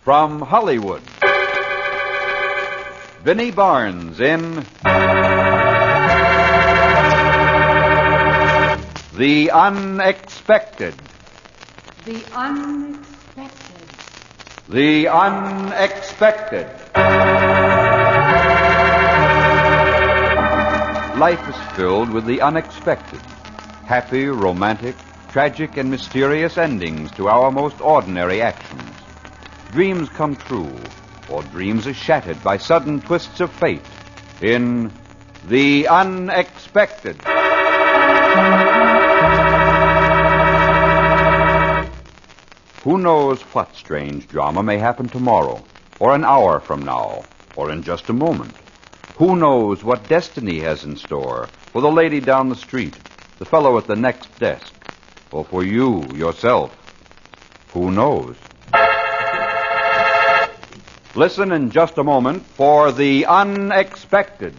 From Hollywood, Vinnie Barnes in The Unexpected. The Unexpected. The Unexpected. Life is filled with the unexpected. Happy, romantic, tragic, and mysterious endings to our most ordinary actions. Dreams come true, or dreams are shattered by sudden twists of fate in The Unexpected. Who knows what strange drama may happen tomorrow, or an hour from now, or in just a moment? Who knows what destiny has in store for the lady down the street, the fellow at the next desk, or for you, yourself? Who knows? Listen in just a moment for The Unexpected.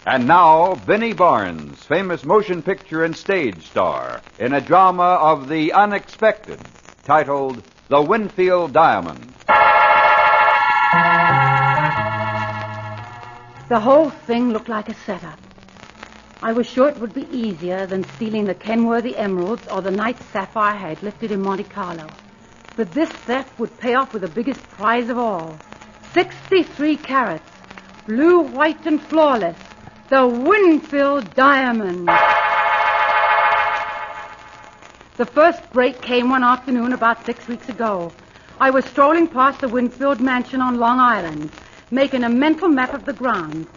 And now, Vinnie Barnes, famous motion picture and stage star, in a drama of the unexpected, titled The Winfield Diamond. The whole thing looked like a setup. I was sure it would be easier than stealing the Kenworthy emeralds or the night sapphire I had lifted in Monte Carlo. But this theft would pay off with the biggest prize of all. 63 carats, blue, white, and flawless. The Winfield Diamond. The first break came one afternoon about 6 weeks ago. I was strolling past the Winfield mansion on Long Island, making a mental map of the grounds.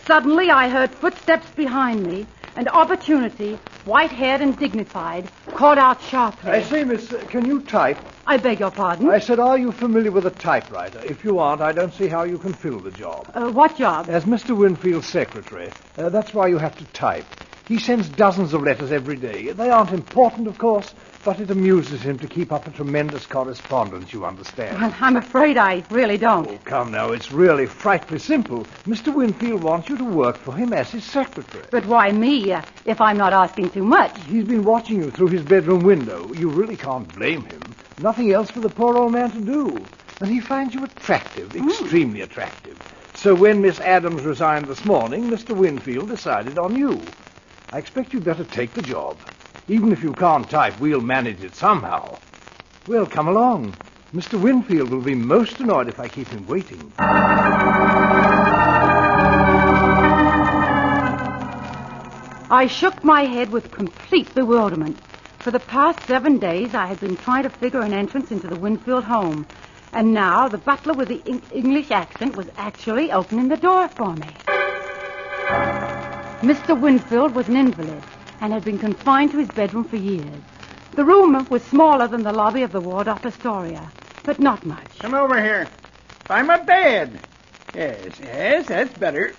Suddenly, I heard footsteps behind me, and Opportunity, white-haired and dignified, called out sharply. I say, miss, can you type? I beg your pardon? I said, are you familiar with a typewriter? If you aren't, I don't see how you can fill the job. What job? As Mr. Winfield's secretary. That's why you have to type. He sends dozens of letters every day. They aren't important, of course, but it amuses him to keep up a tremendous correspondence, you understand. Well, I'm afraid I really don't. Oh, come now, it's really frightfully simple. Mr. Winfield wants you to work for him as his secretary. But why me, if I'm not asking too much? He's been watching you through his bedroom window. You really can't blame him. Nothing else for the poor old man to do. And he finds you attractive, extremely attractive. So when Miss Adams resigned this morning, Mr. Winfield decided on you. I expect you'd better take the job. Even if you can't type, we'll manage it somehow. Well, come along. Mr. Winfield will be most annoyed if I keep him waiting. I shook my head with complete bewilderment. For the past 7 days, I had been trying to figure an entrance into the Winfield home. And now the butler with the English accent was actually opening the door for me. Mr. Winfield was an invalid and had been confined to his bedroom for years. The room was smaller than the lobby of the Waldorf Astoria, but not much. Come over here. Find my bed. Yes, that's better.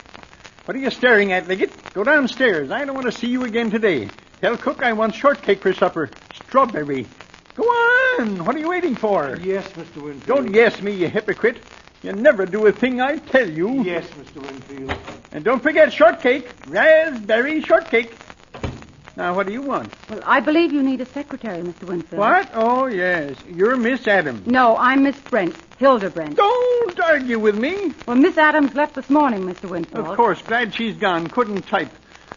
What are you staring at, Liggett? Go downstairs. I don't want to see you again today. Tell cook I want shortcake for supper. Strawberry. Go on. What are you waiting for? Yes, Mr. Winfield. Don't yes me, you hypocrite. You never do a thing I tell you. Yes, Mr. Winfield. And don't forget shortcake. Raspberry shortcake. Now, what do you want? Well, I believe you need a secretary, Mr. Winfield. What? Oh, yes. You're Miss Adams. No, I'm Miss Brent, Hilda Brent. Don't argue with me. Well, Miss Adams left this morning, Mr. Winfield. Of course. Glad she's gone. Couldn't type.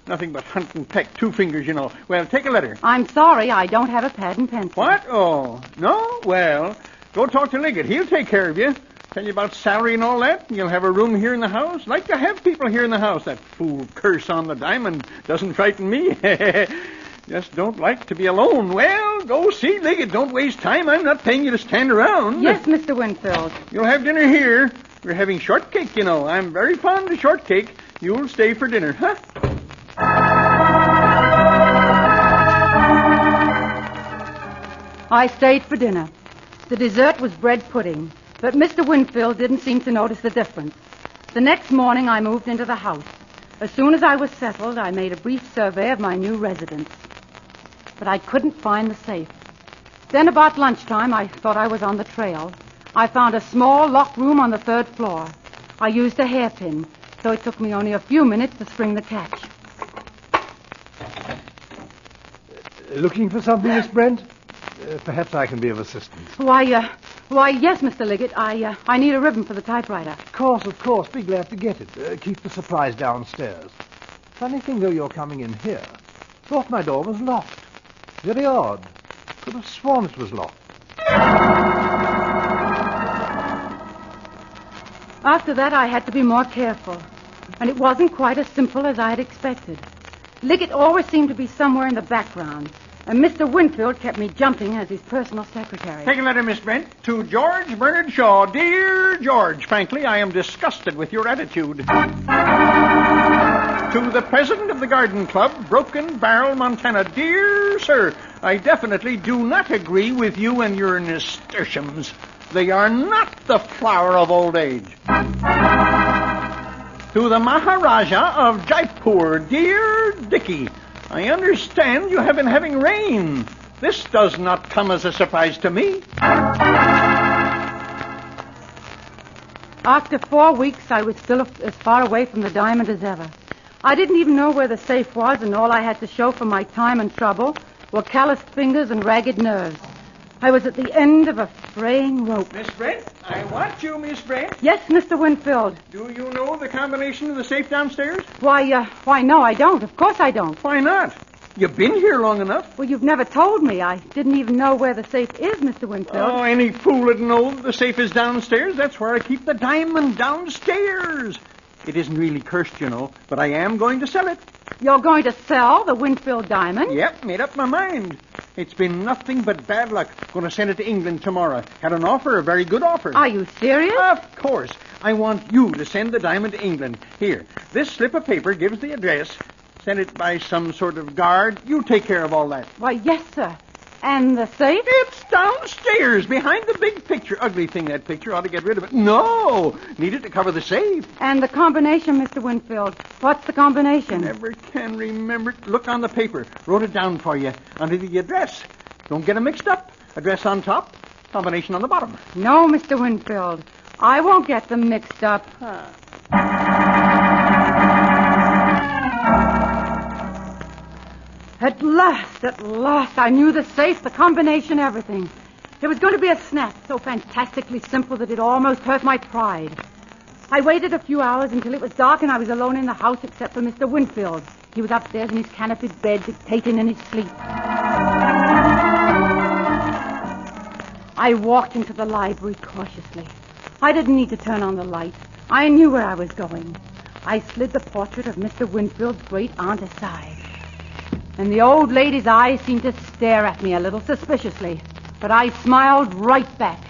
Nothing but hunt and peck, 2 fingers, you know. Well, take a letter. I'm sorry, I don't have a pad and pencil. What? Oh, no? Well, go talk to Liggett. He'll take care of you. Tell you about salary and all that. You'll have a room here in the house. Like to have people here in the house. That fool curse on the diamond doesn't frighten me. Just don't like to be alone. Well, go see Liggett. Don't waste time. I'm not paying you to stand around. Yes, Mr. Winfield. You'll have dinner here. We're having shortcake, you know. I'm very fond of shortcake. You'll stay for dinner, huh? I stayed for dinner. The dessert was bread pudding, but Mr. Winfield didn't seem to notice the difference. The next morning, I moved into the house. As soon as I was settled, I made a brief survey of my new residence. But I couldn't find the safe. Then about lunchtime, I thought I was on the trail. I found a small locked room on the 3rd floor. I used a hairpin, so it took me only a few minutes to spring the catch. Looking for something, Miss Brent? Perhaps I can be of assistance. Why, yes, Mr. Liggett. I need a ribbon for the typewriter. Of course. Be glad to get it. Keep the surprise downstairs. Funny thing, though, you're coming in here. Thought my door was locked. Very odd. Could have sworn it was locked. After that, I had to be more careful. And it wasn't quite as simple as I had expected. Liggett always seemed to be somewhere in the background. And Mr. Winfield kept me jumping as his personal secretary. Take a letter, Miss Brent. To George Bernard Shaw. Dear George, frankly, I am disgusted with your attitude. To the president of the Garden Club, Broken Barrel, Montana. Dear sir, I definitely do not agree with you and your nasturtiums. They are not the flower of old age. To the Maharaja of Jaipur. Dear Dickie, I understand you have been having rain. This does not come as a surprise to me. After 4 weeks, I was still as far away from the diamond as ever. I didn't even know where the safe was, and all I had to show for my time and trouble were calloused fingers and ragged nerves. I was at the end of a fraying rope. Miss Brent, I want you, Miss Brent. Yes, Mr. Winfield. Do you know the combination of the safe downstairs? Why, no, I don't. Of course I don't. Why not? You've been here long enough. Well, you've never told me. I didn't even know where the safe is, Mr. Winfield. Oh, any fool would know the safe is downstairs. That's where I keep the diamond, downstairs. It isn't really cursed, you know, but I am going to sell it. You're going to sell the Winfield Diamond? Yep, made up my mind. It's been nothing but bad luck. Going to send it to England tomorrow. Had an offer, a very good offer. Are you serious? Of course. I want you to send the diamond to England. Here, this slip of paper gives the address. Send it by some sort of guard. You take care of all that. Why, yes, sir. And the safe? It's downstairs, behind the big picture. Ugly thing, that picture. Ought to get rid of it. No! Need it to cover the safe. And the combination, Mr. Winfield. What's the combination? Never can remember it. Look on the paper. Wrote it down for you. Under the address. Don't get them mixed up. Address on top, combination on the bottom. No, Mr. Winfield. I won't get them mixed up. At last, I knew the safe, the combination, everything. It was going to be a snap, so fantastically simple that it almost hurt my pride. I waited a few hours until it was dark and I was alone in the house except for Mr. Winfield. He was upstairs in his canopied bed, dictating in his sleep. I walked into the library cautiously. I didn't need to turn on the light. I knew where I was going. I slid the portrait of Mr. Winfield's great-aunt aside. And the old lady's eyes seemed to stare at me a little suspiciously. But I smiled right back.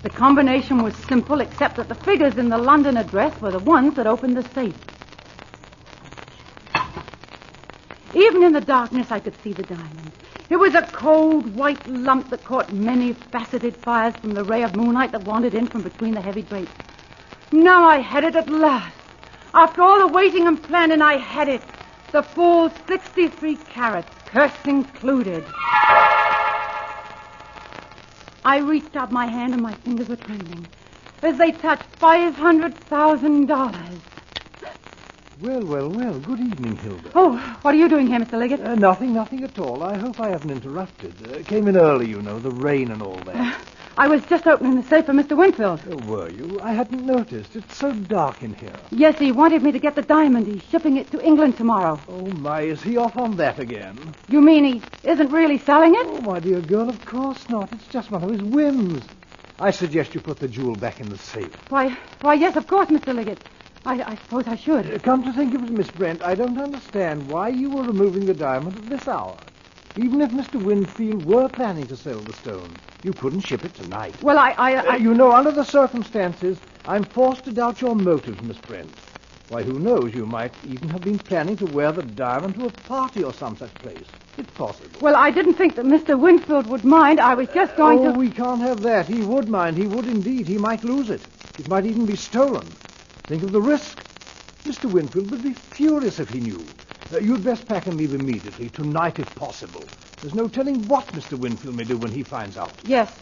The combination was simple, except that the figures in the London address were the ones that opened the safe. Even in the darkness, I could see the diamond. It was a cold, white lump that caught many faceted fires from the ray of moonlight that wandered in from between the heavy drapes. Now I had it at last. After all the waiting and planning, I had it. The full 63 carats, curse included. I reached out my hand and my fingers were trembling as they touched $500,000. Well. Good evening, Hilda. Oh, what are you doing here, Mr. Liggett? Nothing at all. I hope I haven't interrupted. Came in early, you know, the rain and all that. I was just opening the safe for Mr. Winfield. Oh, were you? I hadn't noticed. It's so dark in here. Yes, he wanted me to get the diamond. He's shipping it to England tomorrow. Oh, my, is he off on that again? You mean he isn't really selling it? Oh, my dear girl, of course not. It's just one of his whims. I suggest you put the jewel back in the safe. Why, yes, of course, Mr. Liggett. I suppose I should. Come to think of it, Miss Brent, I don't understand why you were removing the diamond at this hour. Even if Mr. Winfield were planning to sell the stone, you couldn't ship it tonight. Well, I... You know, under the circumstances, I'm forced to doubt your motives, Miss Brent. Why, who knows, you might even have been planning to wear the diamond to a party or some such place. It's possible. Well, I didn't think that Mr. Winfield would mind. I was just going to... we can't have that. He would mind. He would indeed. He might lose it. It might even be stolen. Think of the risk. Mr. Winfield would be furious if he knew. You'd best pack and leave immediately, tonight if possible. There's no telling what Mr. Winfield may do when he finds out. Yes.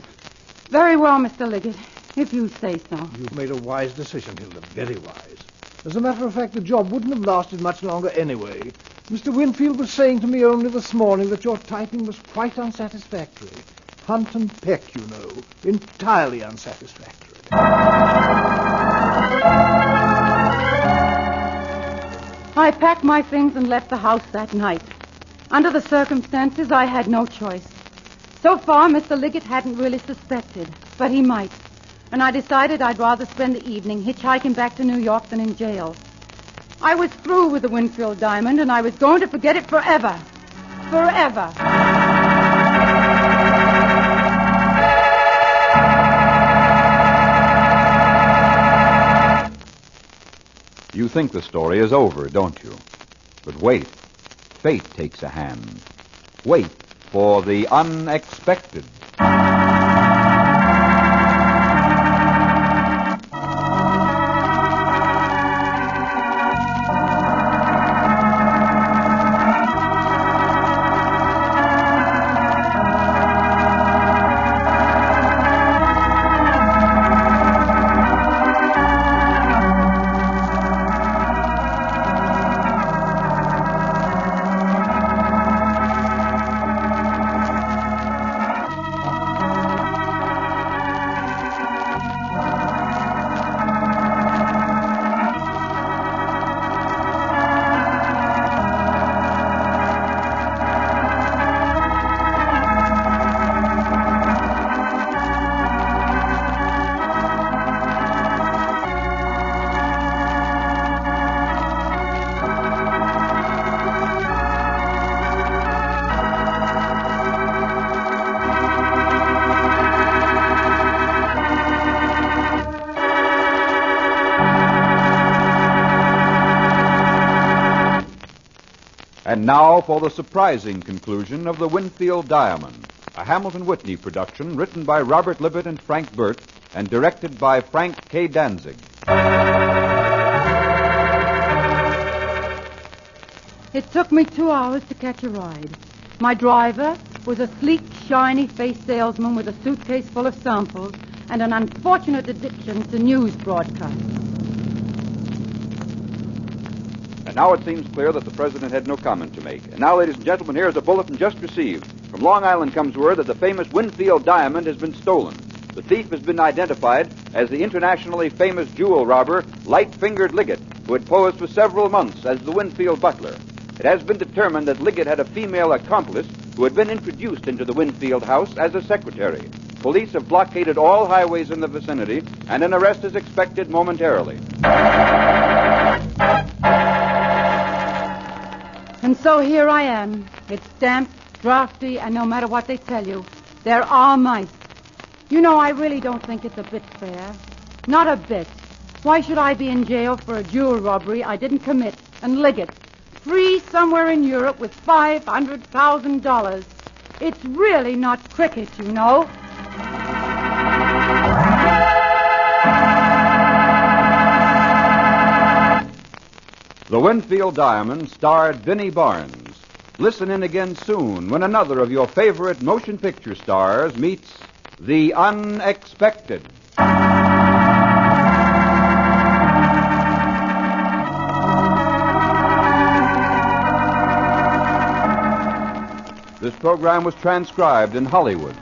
Very well, Mr. Liggett, if you say so. You've made a wise decision, Hilda, very wise. As a matter of fact, the job wouldn't have lasted much longer anyway. Mr. Winfield was saying to me only this morning that your typing was quite unsatisfactory. Hunt and peck, you know, entirely unsatisfactory. I packed my things and left the house that night. Under the circumstances, I had no choice. So far, Mr. Liggett hadn't really suspected, but he might. And I decided I'd rather spend the evening hitchhiking back to New York than in jail. I was through with the Winfield Diamond, and I was going to forget it forever. Forever. You think the story is over, don't you? But wait. Fate takes a hand. Wait for the unexpected. And now for the surprising conclusion of the Winfield Diamond, a Hamilton Whitney production written by Robert Libet and Frank Burt and directed by Frank K. Danzig. It took me 2 hours to catch a ride. My driver was a sleek, shiny-faced salesman with a suitcase full of samples and an unfortunate addiction to news broadcasts. And now it seems clear that the president had no comment to make. And now, ladies and gentlemen, here is a bulletin just received. From Long Island comes word that the famous Winfield Diamond has been stolen. The thief has been identified as the internationally famous jewel robber, Light-Fingered Liggett, who had posed for several months as the Winfield butler. It has been determined that Liggett had a female accomplice who had been introduced into the Winfield house as a secretary. Police have blockaded all highways in the vicinity, and an arrest is expected momentarily. And so here I am. It's damp, drafty, and no matter what they tell you, there are mice. You know, I really don't think it's a bit fair. Not a bit. Why should I be in jail for a jewel robbery I didn't commit, and Liggett, free somewhere in Europe with $500,000? It's really not cricket, you know. The Winfield Diamond starred Vinnie Barnes. Listen in again soon when another of your favorite motion picture stars meets the unexpected. This program was transcribed in Hollywood.